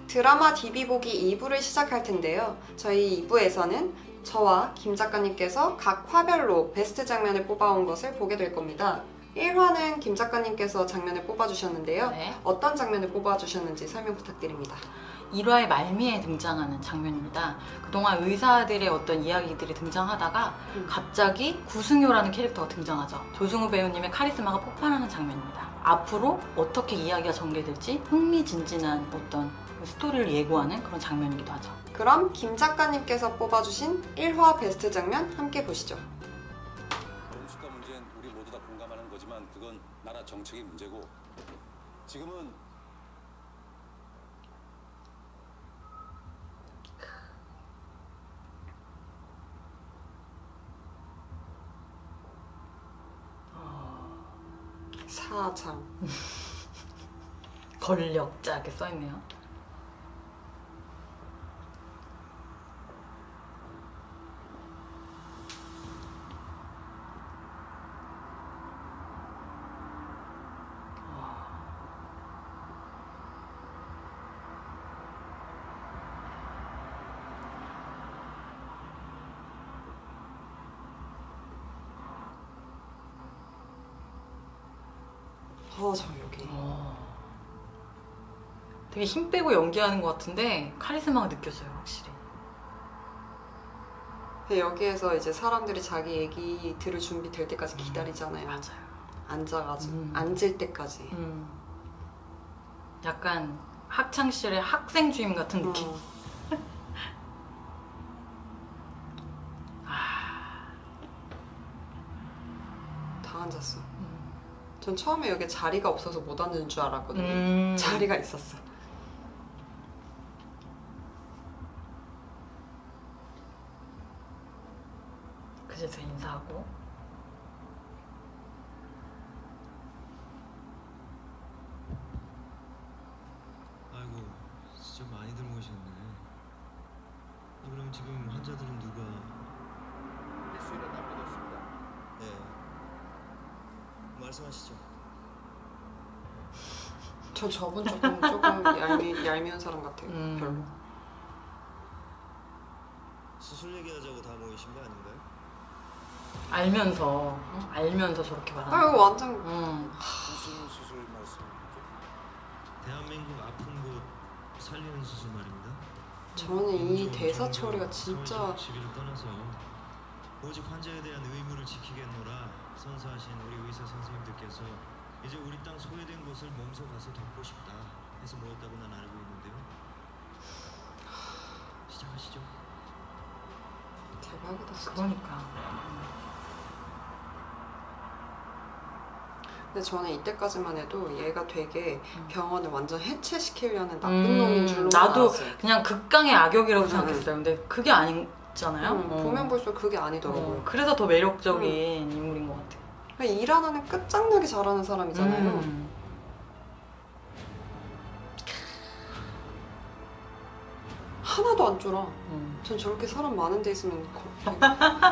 드라마 DB 보기 2부를 시작할 텐데요. 저희 2부에서는 저와 김 작가님께서 각 화별로 베스트 장면을 뽑아온 것을 보게 될 겁니다. 1화는 김 작가님께서 장면을 뽑아주셨는데요. 네. 어떤 장면을 뽑아주셨는지 설명 부탁드립니다. 1화의 말미에 등장하는 장면입니다. 그동안 의사들의 어떤 이야기들이 등장하다가 갑자기 구승효라는 캐릭터가 등장하죠. 조승우 배우님의 카리스마가 폭발하는 장면입니다. 앞으로 어떻게 이야기가 전개될지 흥미진진한 어떤 스토리를 예고하는 그런 장면이기도 하죠. 그럼 김 작가님께서 뽑아주신 1화 베스트 장면 함께 보시죠. 원수가 문제는 우리 모두 다 공감하는 거지만 그건 나라 정책의 문제고 지금은 사장 권력자 이렇게 써있네요. 저 여기 되게 힘 빼고 연기하는 것 같은데 카리스마가 느껴져요, 확실히. 여기에서 이제 사람들이 자기 얘기 들을 준비 될 때까지 기다리잖아요. 맞아요. 앉아가지고 앉을 때까지. 약간 학창시절의 학생 주임 같은 느낌. 다 앉았어. 전 처음에 여기 자리가 없어서 못 앉는 줄 알았거든요. 자리가 있었어. 그제서 인사하고. 아이고, 진짜 많이들 모셨네. 그럼 지금 환자들은 누가? 일수일에 남겨뒀습니다. 네. 말씀하시죠. 전 저분 조금 얄미운 사람 같아요. 별로. 수술 얘기하자고 다 모이신 거 아닌가요? 알면서 저렇게 말하는 이거 완전 무슨 수술 말씀이죠? 대한민국 아픈 곳 살리는 수술 말입니다. 저는 이 대사 처리가 진짜 시기를 떠나서 오직 환자에 대한 의무를 지키겠노라 선서하신 우리 의사 선생님들께서 이제 우리 땅 소외된 곳을 몸소 가서 돕고 싶다 해서 모였다고 난 알고 있는데요. 시작하시죠. 대박이다 진짜. 그러니까. 근데 저는 이때까지만 해도 얘가 되게 병원을 완전 해체시키려는 나쁜 놈인 줄로 나도 알았어요. 그냥 극강의 악역이라고 생각했어요. 근데 그게 아니잖아요. 보면 볼수록 그게 아니더라고요. 그래서 더 매력적인 인물인 것 같아요. 일 하나는 끝장나게 잘하는 사람이잖아요. 하나도 안 쫄아. 전 저렇게 사람 많은 데 있으면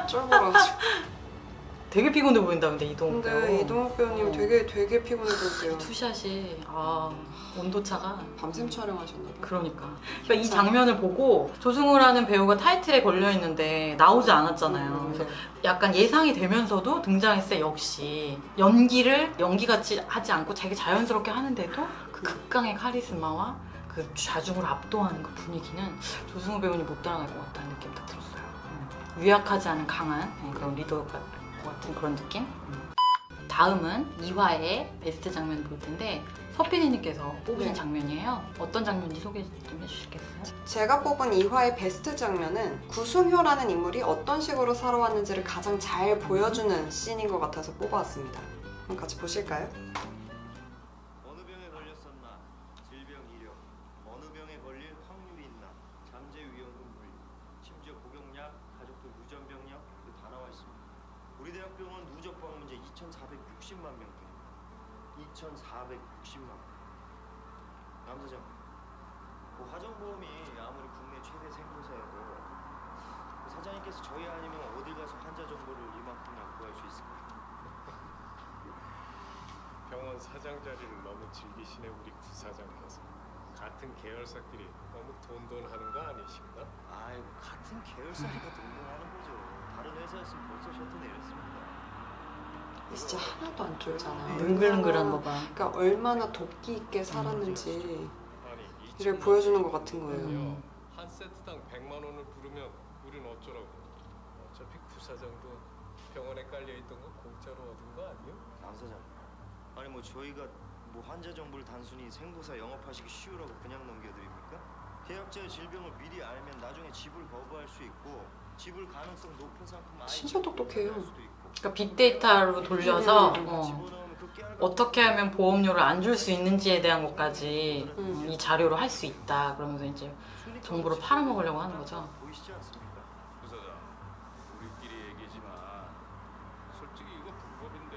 쫄보라가지고. 되게 피곤해 보인다, 근데 이동욱 배우. 근데 이동욱 배우님 되게 피곤해 보이세요. 투샷이 온도차가 밤샘 촬영하셨나 봐요. 그러니까 이 장면을 보고 조승우라는 배우가 타이틀에 걸려 있는데 나오지 않았잖아요. 그래서 약간 예상이 되면서도 등장했을 때 역시 연기를 연기같이 하지 않고 되게 자연스럽게 하는데도 그 극강의 카리스마와 그 좌중을 압도하는 그 분위기는 조승우 배우님 못 따라갈 것 같다는 느낌이 딱 들었어요. 유약하지 않은 강한 그런 리더 같은 그런 느낌? 다음은 2화의 베스트 장면을 볼 텐데 서피디님께서 뽑으신 장면이에요. 어떤 장면인지 소개 좀 해주시겠어요? 제가 뽑은 2화의 베스트 장면은 구승효라는 인물이 어떤 식으로 살아왔는지를 가장 잘 보여주는 씬인 것 같아서 뽑아왔습니다. 그럼 같이 보실까요? 어느 병에 걸렸었나? 질병 이력. 어느 병에 걸릴 확률이 있나? 잠재 위험군 분류. 심지어 복용약, 가족들 유전병력 다 나와 있습니다. 우리 대학병원 누적 방문자 2,460만 명대. 2,460만 명. 남사장, 화정보험이 아무리 국내 최대 생보사여도 사장님께서 저희 아니면 어딜 가서 환자 정보를 이만큼이나 구할 수 있을까요? 병원 사장 자리를 너무 즐기시네 우리 부사장께서. 같은 계열사끼리 너무 돈돈하는 거 아니신가? 아이고 같은 계열사니까 동동하는 거죠. 다른 회사였으면 벌써 셔터 내렸습니다. 진짜 하나도 안 쫄잖아요. 능글능글한 거 봐. 그러니까 얼마나 도끼 있게 살았는지 아니 이를 보여주는 것 같은 거예요. 음. 한 세트당 100만 원을 부르면 우린 어쩌라고? 어차피 구사장도 병원에 깔려 있던 거 공짜로 얻은 거 아니요? 강 사장. 아니 뭐 저희가 뭐 환자 정보를 단순히 생보사 영업하시기 쉬우라고 그냥 넘겨드립니까? 계약자의 질병을 미리 알면 나중에 지불 거부할 수 있고 지불 가능성 높은 상품 아예 진짜 똑똑해요. 할 수도 있고. 그러니까 빅데이터로 돌려서 집어넣으면 그 깨알 같은 어떻게 하면 보험료를 안 줄 수 있는지에 대한 것까지 음. 이 자료로 할 수 있다. 그러면서 이제 순위가 정보를 팔아먹으려고 하는 거죠. 보이시지 않습니까? 부사장, 우리끼리 얘기지만 솔직히 이거 불법인데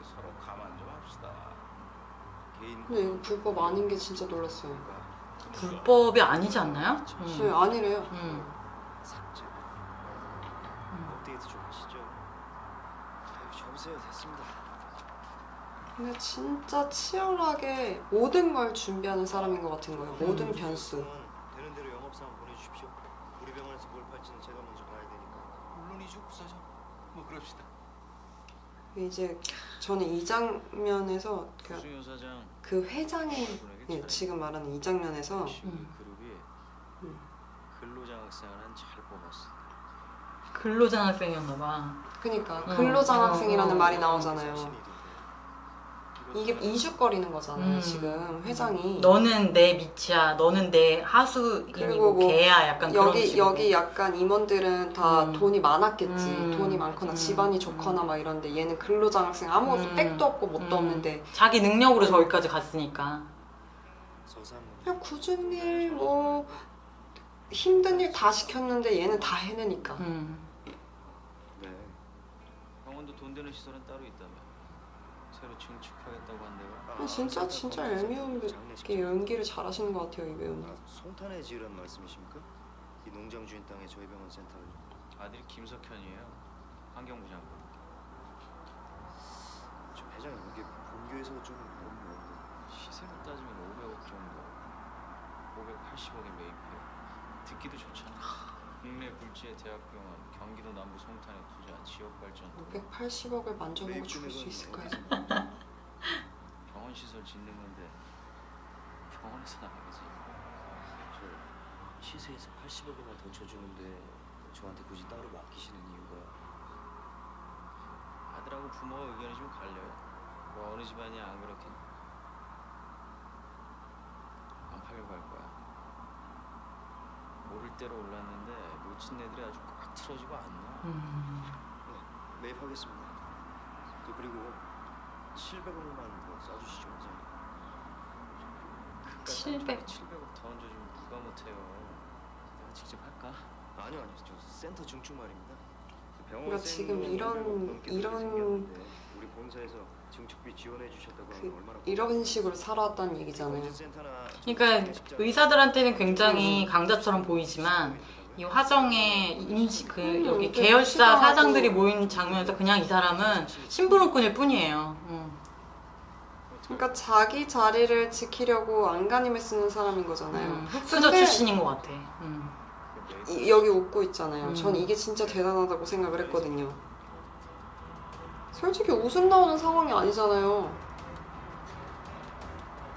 서로 가만 좀 합시다. 개인 근데 이거 불법 아닌 게 진짜 놀랐어요. 불법이 아니지 않나요? 네, 아니래요. 삭제. 업데이트 좀 하시죠. 아유 접으세요. 됐습니다. 근데 진짜 치열하게 모든 걸 준비하는 사람인 것 같은 거예요. 모든 변수. 되는 대로 영업사항 보내주십시오. 우리 병원에서 뭘 팔지는 제가 먼저 봐야 되니까. 물론이죠, 부사장. 뭐 그럽시다. 이제 저는 이 장면에서 조승효 사장 그 회장이 예, 지금 말하는 이 장면에서 그룹이 음. 근로장학생을 한 잘 뽑았어. 근로장학생이었나 봐. 그러니까 근로장학생이라는 말이 나오잖아요. 신이던데. 이게 이죽거리는 거잖아요. 음. 지금 회장이 너는 내 밑이야. 너는 내 하수인이고 그리고 뭐 개야. 약간 그런 여기 식으로. 여기 약간 임원들은 다 돈이 많았겠지. 돈이 많거나 음. 집안이 좋거나 막 이런데 얘는 근로장학생 아무것도 백도 없고 뭣도 없는데 자기 능력으로 저기까지 갔으니까. 서산 그냥 굳은 일 뭐 힘든 일 다 시켰는데 얘는 다 해내니까. 네. 병원도 돈 되는 시설은 따로 있다며. 새로 증축하겠다고 한대요. 진짜 얄미운게 연기를 잘하시는 것 같아요 이 배우는. 송탄에 지으란 말씀이십니까? 이 농장 주인 땅에 저희 병원 센터를. 아들이 김석현이에요. 환경부 장관. 저 회장님 이게 본교에서 좀 너무 먼데. 시세로 따지면 500억 정도. 580억에 매입해요. 듣기도 좋잖아. 국내 굴지의 대학병원, 경기도 남부 송탄에 투자, 지역 발전. 580억을 만져보고 죽을 수 있을까요? 병원 시설 짓는 건데 병원에서 나가야지. 저 시세에서 80억이나 더 쳐주는데 저한테 굳이 따로 맡기시는 이유가? 아들하고 부모가 의견이 좀 갈려요. 뭐 어느 집안이 안 그렇겠니? 안 팔려고 할 거야. 오를 대로 올랐는데 놓친 애들이 아주 꽉 틀어지고 안 나. 네, 매입하겠습니다. 그리고 700억만 더 쏴주시죠, 회장님. 700억 더 얹어주면 누가 못해요. 내가 직접 할까? 아니요, 저 센터 증축 말입니다. 그러니까 지금 이런 우리 본사에서 증축비 지원해 주셨다고 하면 얼마나 이런 식으로 살아왔다는 얘기잖아요. 그러니까 의사들한테는 굉장히 강자처럼 보이지만 이 화정의 임시 그 여기 계열사 사장들이 모인 장면에서 그냥 이 사람은 심부름꾼일 뿐이에요. 그러니까 자기 자리를 지키려고 안간힘을 쓰는 사람인 거잖아요. 흑수저 근데 출신인 것 같아. 여기 웃고 있잖아요. 전 이게 진짜 대단하다고 생각을 했거든요. 솔직히 웃음 나오는 상황이 아니잖아요.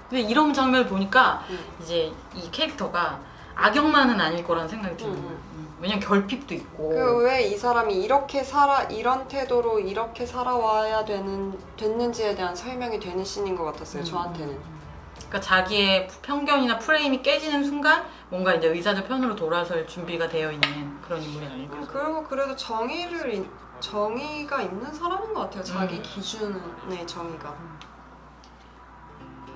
근데 이런 장면을 보니까 이제 이 캐릭터가 악역만은 아닐 거라는 생각이 들어요. 왜냐면 결핍도 있고. 왜 이 사람이 이런 태도로 이렇게 살아와야 됐는지에 대한 설명이 되는 씬인 것 같았어요. 저한테는. 그러니까 자기의 편견이나 프레임이 깨지는 순간 뭔가 이제 의사들 편으로 돌아설 준비가 되어 있는 그런 인물이 아닐까. 그리고 그래도 정의가 있는 사람인 것 같아요. 자기 기준의 정의가.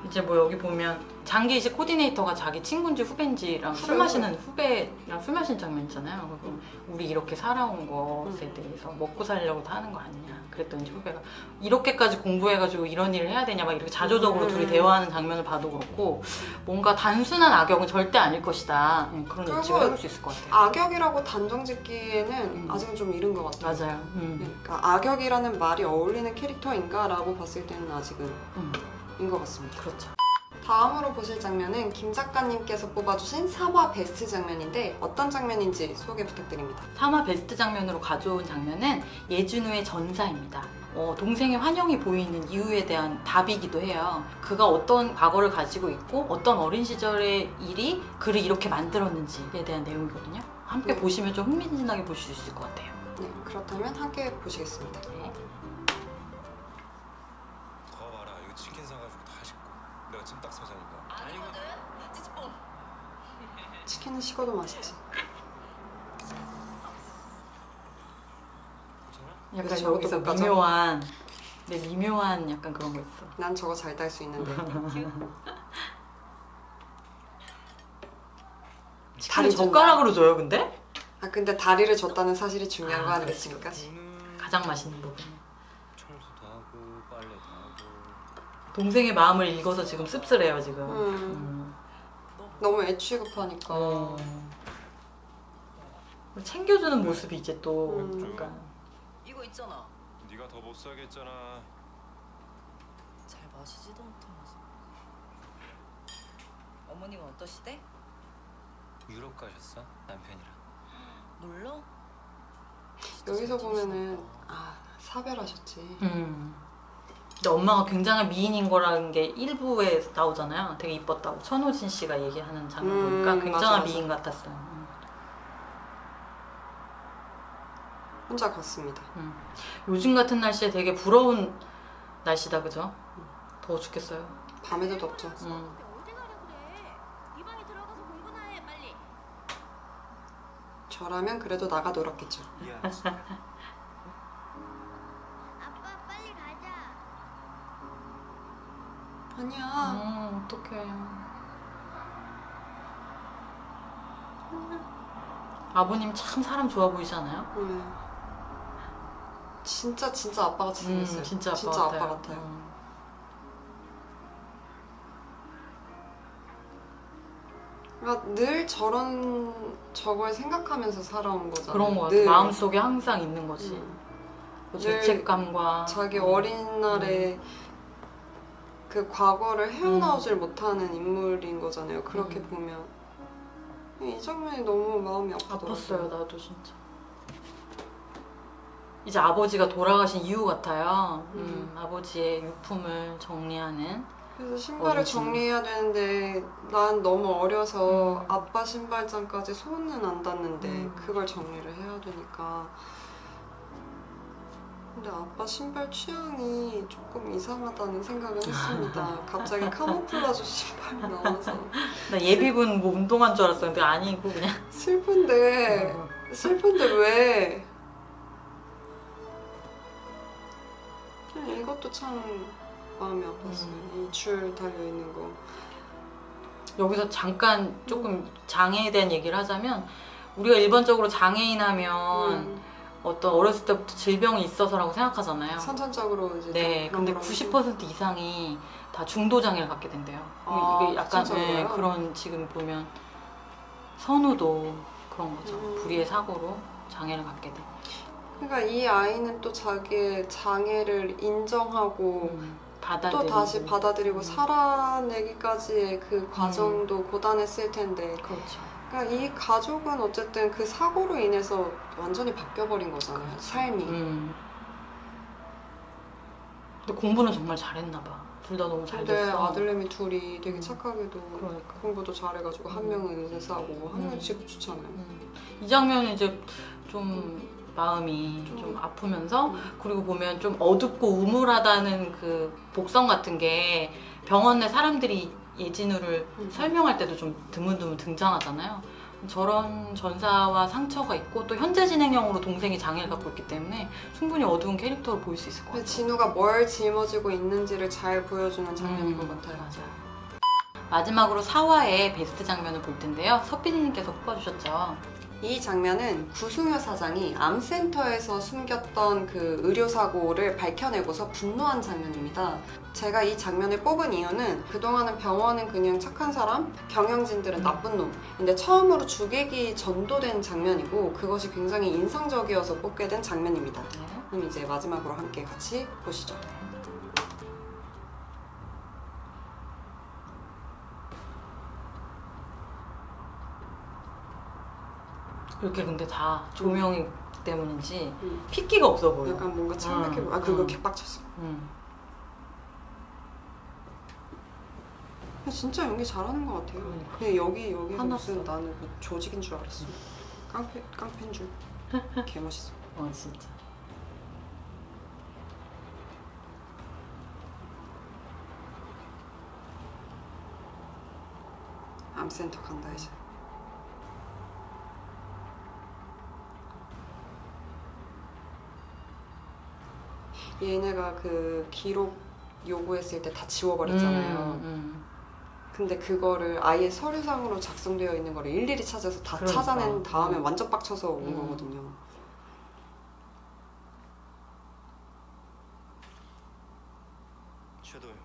이제 뭐 여기 보면 장기이식 코디네이터가 자기 친구인지 후배인지랑 술 마시는 후배랑 술 마시는 장면 있잖아요. 그리고 우리 이렇게 살아온 것에 대해서 먹고 살려고 다 하는 거 아니냐. 그랬더니 후배가 이렇게까지 공부해가지고 이런 일을 해야 되냐 막 이렇게 자조적으로 둘이 대화하는 장면을 봐도 그렇고 뭔가 단순한 악역은 절대 아닐 것이다. 그런 예측을 해볼 수 있을 것 같아요. 악역이라고 단정 짓기에는 아직은 좀 이른 것 같아요. 맞아요. 그러니까 악역이라는 말이 어울리는 캐릭터인가 라고 봤을 때는 아직은 인 것 같습니다. 그렇죠. 다음으로 보실 장면은 김 작가님께서 뽑아주신 3화 베스트 장면인데 어떤 장면인지 소개 부탁드립니다. 3화 베스트 장면으로 가져온 장면은 예준우의 전사입니다. 동생의 환영이 보이는 이유에 대한 답이기도 해요. 그가 어떤 과거를 가지고 있고 어떤 어린 시절의 일이 그를 이렇게 만들었는지에 대한 내용이거든요. 함께 네. 보시면 좀 흥미진진하게 보실 수 있을 것 같아요. 네, 그렇다면 함께 보시겠습니다. 네. 더 봐라. 이거 치킨 사가지고 다 식고. 내가 찜닭 사자니까. 아니거든. 찌찌뽕. 치킨은 식어도 맛있지. 약간 그래서 저것도 여기서 못 가져? 미묘한 약간 그런 거 있어. 난 저거 잘 딸 수 있는데. 다리 젓가락으로 줘요, 근데? 아 근데 다리를 줬다는 사실이 중요한 거 아니겠습니까? 가장 맛있는 부분. 청소도 하고 빨래도 하고. 동생의 마음을 읽어서 지금 씁쓸해요, 지금. 너무 애취급하니까. 챙겨주는 모습이 이제 또 약간 이거 있잖아. 네가 더 못 사겠잖아. 잘 마시지도 못하면서. 어머님은 어떠시대? 유럽 가셨어? 남편이랑. 놀러? 여기서 보면은 사별하셨지. 근데 엄마가 굉장한 미인인 거라는 게 일부에 나오잖아요. 되게 이뻤다고 천호진 씨가 얘기하는 장면 보니까 굉장한 맞아. 미인 같았어요. 혼자 걷습니다. 요즘 같은 날씨에 되게 부러운 날씨다, 그죠? 더워 죽겠어요. 밤에도 덥죠. 어디 가려 그래? 이 방에 들어가서 공부나 해 빨리. 저라면 그래도 나가 놀았겠죠. 아빠 빨리 가자. 아니야. 어떡해. 아버님 참 사람 좋아 보이지 않아요? 진짜 아빠 같이 생겼어요. 진짜 아빠 같아요. 그러니까 늘 저걸 생각하면서 살아온 거잖아요. 그런 거 같아. 늘. 마음속에 항상 있는 거지. 뭐 늘 죄책감과 자기 어린 날에 그 과거를 헤어나오질 못하는 인물인 거잖아요. 그렇게 보면 이 장면이 너무 마음이 아프더라고요. 아팠어요, 나도 진짜. 이제 아버지가 돌아가신 이유 같아요. 아버지의 유품을 정리하는. 그래서 신발을 어린 친구. 정리해야 되는데 난 너무 어려서 아빠 신발장까지 손은 안 닿는데 그걸 정리를 해야 되니까. 근데 아빠 신발 취향이 조금 이상하다는 생각을 했습니다. 갑자기 카모플라주 신발이 나와서 나 예비군 뭐 운동한 줄 알았어. 근데 아니고 그냥. 슬픈데 왜? 그냥 이것도 참 마음이 아팠어요. 이 줄 달려있는 거. 여기서 잠깐 조금 장애에 대한 얘기를 하자면 우리가 일반적으로 장애인 하면 어떤 어렸을 때부터 질병이 있어서라고 생각하잖아요. 선천적으로 이제 네, 좀 근데 그런 90% 이상이 다 중도 장애를 갖게 된대요. 아, 이게 약간 진짜로요? 그런 지금 보면 선우도 그런 거죠. 불의의 사고로 장애를 갖게 돼. 그러니까 이 아이는 또 자기의 장애를 인정하고 받아들이고. 또 다시 받아들이고 살아내기까지의 그 과정도 고단했을 텐데 그렇죠. 그러니까 이 가족은 어쨌든 그 사고로 인해서 완전히 바뀌어버린 거잖아요. 그렇죠. 삶이. 근데 공부는 정말 잘했나 봐. 둘 다 너무 잘 근데 됐어. 아들내미 둘이 되게 착하게도 그러니까. 공부도 잘해가지고 한 명은 의사고 한 명은 직업 좋잖아요. 이 장면은 이제 좀 마음이 좀 아프면서 그리고 보면 좀 어둡고 우물하다는 그 복선 같은 게 병원 내 사람들이 예진우를 설명할 때도 좀 드문드문 등장하잖아요. 저런 전사와 상처가 있고 또 현재 진행형으로 동생이 장애를 갖고 있기 때문에 충분히 어두운 캐릭터로 보일 수 있을 것 근데 같아요. 진우가 뭘 짊어지고 있는지를 잘 보여주는 장면인 것 같아요. 맞아요. 마지막으로 4화의 베스트 장면을 볼 텐데요. 서피디님께서 뽑아주셨죠. 이 장면은 구승효 사장이 암센터에서 숨겼던 그 의료사고를 밝혀내고서 분노한 장면입니다. 제가 이 장면을 뽑은 이유는 그동안은 병원은 그냥 착한 사람, 경영진들은 나쁜 놈. 근데 처음으로 주객이 전도된 장면이고 그것이 굉장히 인상적이어서 뽑게 된 장면입니다. 그럼 이제 마지막으로 함께 같이 보시죠. 이렇게 근데 다 조명이 때문인지 음. 핏기가 없어 보여. 약간 뭔가 창백해 보여. 아 그거 음. 개빡쳤어. 음. 근데 진짜 연기 잘하는 것 같아요. 그러니까. 근데 여기서 화났어. 무슨 나는 뭐 조직인 줄 알았어. 깡패인 줄. 개 멋있어. 진짜. 암센터 간다 이제. 얘네가 그 기록 요구했을 때 다 지워버렸잖아요. 근데 그거를 아예 서류상으로 작성되어 있는 거를 일일이 찾아서 다 그러니까. 찾아낸 다음에 완전 빡쳐서 온 거거든요. 최도영.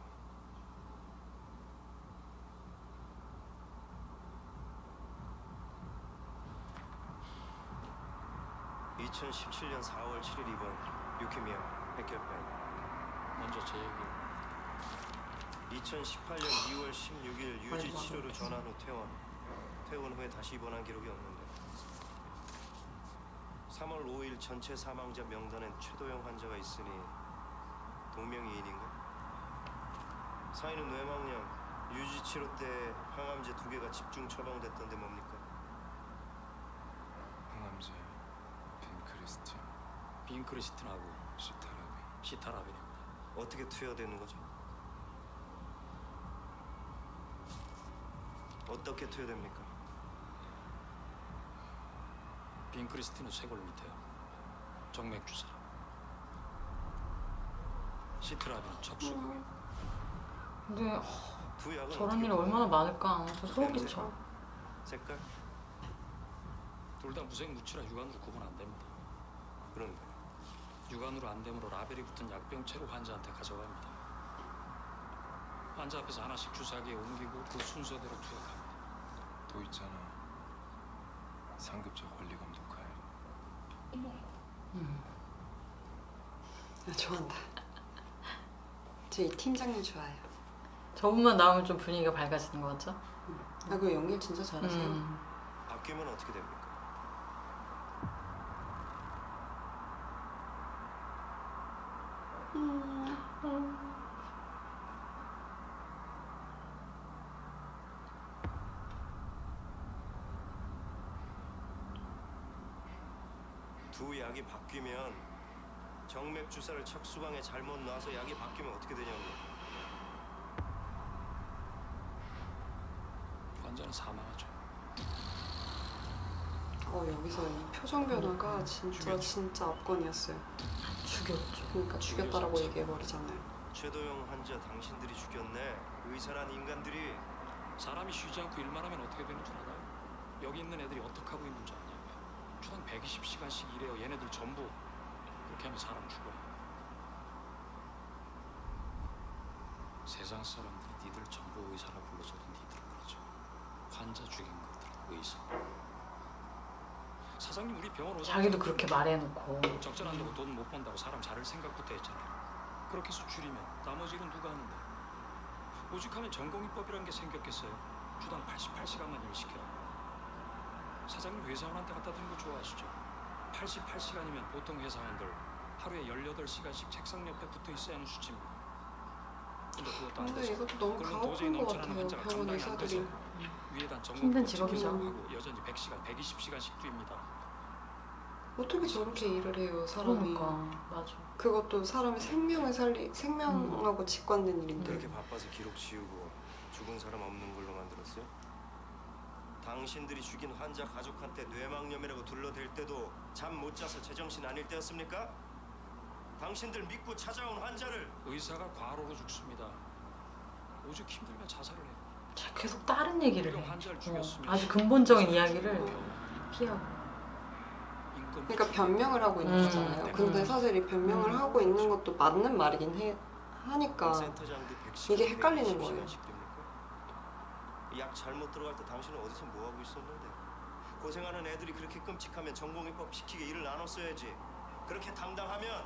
(2017년 4월 7일) 입원 유키미아 백혈병. 먼저 제 얘기. 2018년 2월 16일 유지 치료로 전환 후 퇴원. 퇴원 후에 다시 입원한 기록이 없는데 3월 5일 전체 사망자 명단엔 최도영 환자가 있으니 동명이인인가? 사인은 뇌망령. 유지 치료 때 항암제 2개가 집중 처방됐던데 뭡니까? 항암제 빈크리스틴 빈크리스틴하고 시타라빈. 시타라빈입니다. 어떻게 투여되는 거죠? 어떻게 투여됩니까? 빈크리스틴은 쇄골 밑에요. 정맥 주사. 시트라빈은 척수. 근데 두 약은 저런 어떻게 일이 얼마나 많을까. 저 소름 냄새? 끼쳐. 색깔? 둘 다 무색 무취라 육안으로 구분 안 됩니다. 그런데 육안으로 안 되므로 라벨이 붙은 약병체로 환자한테 가져갑니다. 환자 앞에서 하나씩 주사기에 옮기고 그 순서대로 투약합니다. 또 있잖아. 상급자 권리감독 가해. 나 좋아한다. 저 이 팀장님 좋아해요. 저분만 나오면 좀 분위기가 밝아지는 것 같죠? 아 그 연기 진짜 잘하세요. 바뀌면 어떻게 됩니까? 두 약이 바뀌면 정맥 주사를 척수방에 잘못 놔서 약이 바뀌면 어떻게 되냐고요. 환자는 사망하죠. 여기서 이 표정 변화가 진짜 압권이었어요. 죽였죠. 그러니까 죽였다라고 얘기해 버리잖아요. 최도영 환자 당신들이 죽였네. 의사란 인간들이. 사람이 쉬지 않고 일만 하면 어떻게 되는 줄 알아요? 여기 있는 애들이 어떻게 하고 있는 줄 아냐고요. 주당 120시간씩 일해요. 얘네들 전부. 그렇게 하면 사람 죽어요. 세상 사람들이 니들 전부 의사라 불러줘도 니들은 그러죠. 환자 죽인 것들은 의사. 사장님 우리 병원 오자. 자기도 그렇게 말해놓고. 적절한다고 돈 못 번다고 사람 자를 생각부터 했잖아요. 그렇게 해서 줄이면 나머지 일은 누가 하는데. 오죽하면 전공의법이라는 게 생겼겠어요. 주당 88시간만 일 시켜요. 사장님 회사원한테 갖다 드는 거 좋아하시죠? 88시간이면 보통 회사원들 하루에 18시간씩 책상 옆에 붙어 있어야 하는 수치입니다. 근데 그것도 안 근데 돼서 이것도 너무 그건 도저히 가혹한 것 넘쳐나는 같아요. 환자가 병원 감당이 안 돼서 의사들이. 위에다 힘든 직업이죠. 하고 여전히 100시간, 120시간씩 뛰입니다. 어떻게 저렇게 일을 해요, 사람이. 그러니까 맞아. 그것도 사람의 생명하고 직관된 일인데. 그렇게 바빠서 기록 지우고 죽은 사람 없는 걸로 만들었어요? 당신들이 죽인 환자 가족한테 뇌망염이라고 둘러댈 때도 잠 못 자서 제정신 아닐 때였습니까? 당신들 믿고 찾아온 환자를 의사가 과로로 죽습니다. 오죽 힘들면 자살을 해요. 계속 다른 얘기를 해. 환자를 죽였으면 아주 근본적인 이야기를 피하고. 그러니까 변명을 하고 있는 거잖아요. 근데 사실 이 변명을 하고 있는 것도 맞는 말이긴 하니까 이게 헷갈리는 거예요. 약 잘못 들어갈 때 당신은 어디서 뭐 하고 있었는데? 고생하는 애들이 그렇게 끔찍하면 전공의법 시키게 일을 나눴어야지. 그렇게 당당하면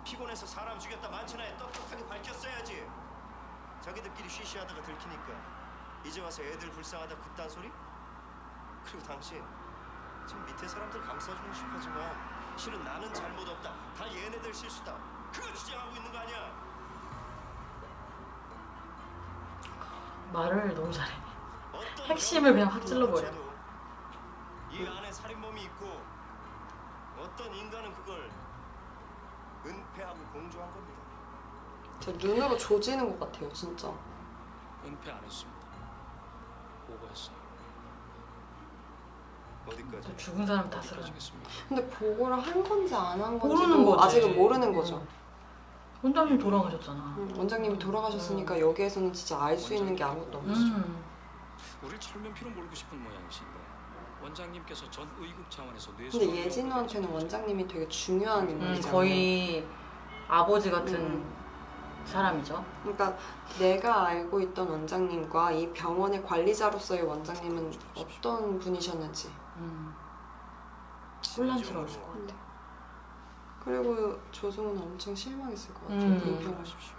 피곤해서 사람 죽였다 만천하에 떳떳하게 밝혔어야지. 자기들끼리 쉬쉬하다가 들키니까 이제 와서 애들 불쌍하다 그딴 소리? 그리고 당신 지금 밑에 사람들 감싸주고 싶어지만 실은 나는 잘못 없다. 다 얘네들 실수다. 그걸 주장하고 있는 거 아니야? 말을 너무 잘해. 어떤 핵심을 그냥 확 경우는 찔러버려. 그렇지도 이 안에 살인범이 있고 어떤 인간은 그걸 은폐하고 공조한 겁니다. 저 눈으로 조지는 것 같아요, 진짜. 은폐 안 했습니다. 보고했어요. 어디까지? 죽은 사람 다 쓰러져. 가지겠습니다. 근데 보고를 한 건지 안 한 건지 모르는 거지. 아직은 모르는 거죠. 원장님 돌아가셨잖아. 원장님이 돌아가셨으니까 여기에서는 진짜 알 수 있는 게 아무것도 없는 거죠. 우리 철면피로 몰고 싶은 모양이신데 원장님께서 전 의국 차원에서 근데 예진우한테는 원장님이 되게 중요한 인물이잖아요. 거의 아버지 같은 사람이죠. 그러니까 내가 알고 있던 원장님과 이 병원의 관리자로서의 원장님은 어떤 분이셨는지 혼란스러웠을 것 같아. 그리고 조승우는 엄청 실망했을 것 같아요. 이평하십시오.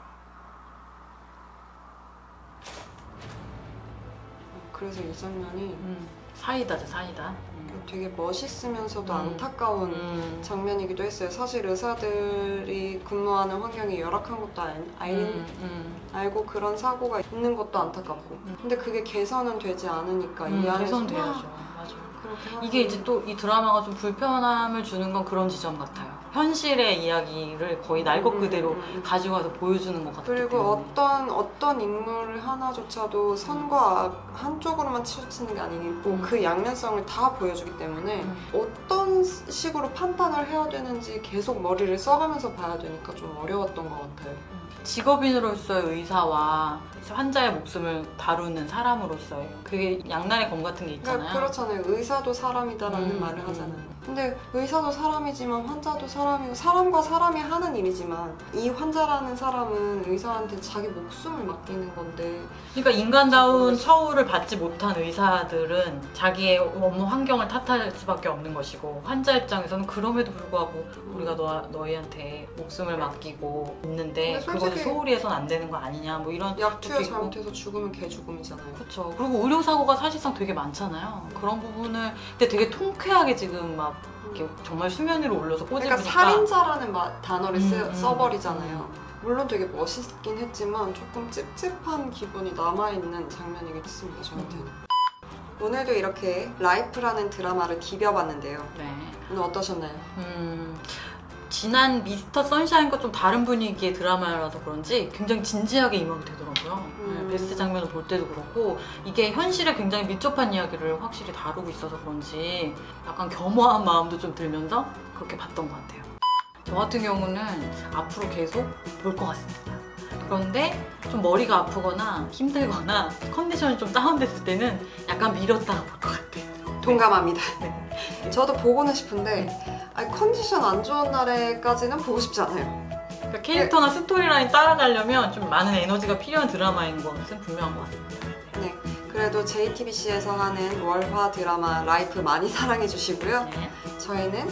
그래서 이 장면이 사이다죠, 사이다. 되게 멋있으면서도 안타까운 장면이기도 했어요. 사실 의사들이 근무하는 환경이 열악한 것도 알고 그런 사고가 있는 것도 안타깝고 근데 그게 개선은 되지 않으니까 이 안에서 개선돼야죠. 맞아. 그렇게 이게 이제 또 이 드라마가 좀 불편함을 주는 건 그런 지점 같아요. 현실의 이야기를 거의 날 것 그대로 가지고 와서 보여주는 것 같아요. 그리고 어떤 인물 하나조차도 선과 악 한쪽으로만 치우치는 게 아니고 그 양면성을 다 보여주기 때문에 어떤 식으로 판단을 해야 되는지 계속 머리를 써가면서 봐야 되니까 좀 어려웠던 것 같아요. 직업인으로서의 의사와 환자의 목숨을 다루는 사람으로서의 그게 양날의 검 같은 게 있잖아요. 그러니까 그렇잖아요. 의사도 사람이다라는 말을 하잖아요. 근데 의사도 사람이지만 환자도 사람이고 사람과 사람이 하는 일이지만 이 환자라는 사람은 의사한테 자기 목숨을 맡기는 건데 그러니까 인간다운 처우를 받지 못한 의사들은 자기의 업무 환경을 탓할 수밖에 없는 것이고 환자 입장에서는 그럼에도 불구하고 우리가 너희한테 목숨을 맡기고 있는데 그것을 소홀히 해서는 안 되는 거 아니냐 뭐 이런 약 투여 잘못해서 죽으면 개 죽음이잖아요. 그렇죠. 그리고 의료사고가 사실상 되게 많잖아요. 그런 부분을 근데 되게 통쾌하게 지금 막 이렇게 정말 수면 위로 올려서 꽂으니까 그러니까 살인자라는 단어를 써버리잖아요. 물론 되게 멋있긴 했지만 조금 찝찝한 기분이 남아있는 장면이긴 했습니다, 저한테는. 오늘도 이렇게 라이프라는 드라마를 디벼봤는데요. 네. 오늘 어떠셨나요? 지난 미스터 선샤인과 좀 다른 분위기의 드라마라서 그런지 굉장히 진지하게 임하게 되더라고요. 베스트 장면을 볼 때도 그렇고 이게 현실에 굉장히 밀접한 이야기를 확실히 다루고 있어서 그런지 약간 겸허한 마음도 좀 들면서 그렇게 봤던 것 같아요. 저 같은 경우는 앞으로 계속 볼 것 같습니다. 그런데 좀 머리가 아프거나 힘들거나 컨디션이 좀 다운됐을 때는 약간 미뤘다가 볼 것 같아요. 동감합니다. 저도 보고는 싶은데 컨디션 안 좋은 날에까지는 보고 싶지 않아요. 그러니까 캐릭터나 스토리라인 따라가려면 좀 많은 에너지가 필요한 드라마인 것은 분명한 것 같습니다. 네, 그래도 JTBC에서 하는 월화 드라마 라이프 많이 사랑해 주시고요. 네. 저희는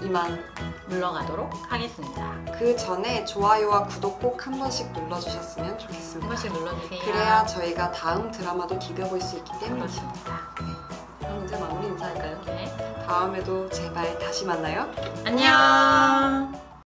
이만 물러가도록 하겠습니다. 그 전에 좋아요와 구독 꼭 한 번씩 눌러주셨으면 좋겠습니다. 한 번씩 눌러주세요. 그래야 저희가 다음 드라마도 디벼볼 수 있기 때문이죠. 그렇습니다. 그럼 이제 마무리 인사할까요? 네. 다음에도 제발 다시 만나요. 안녕.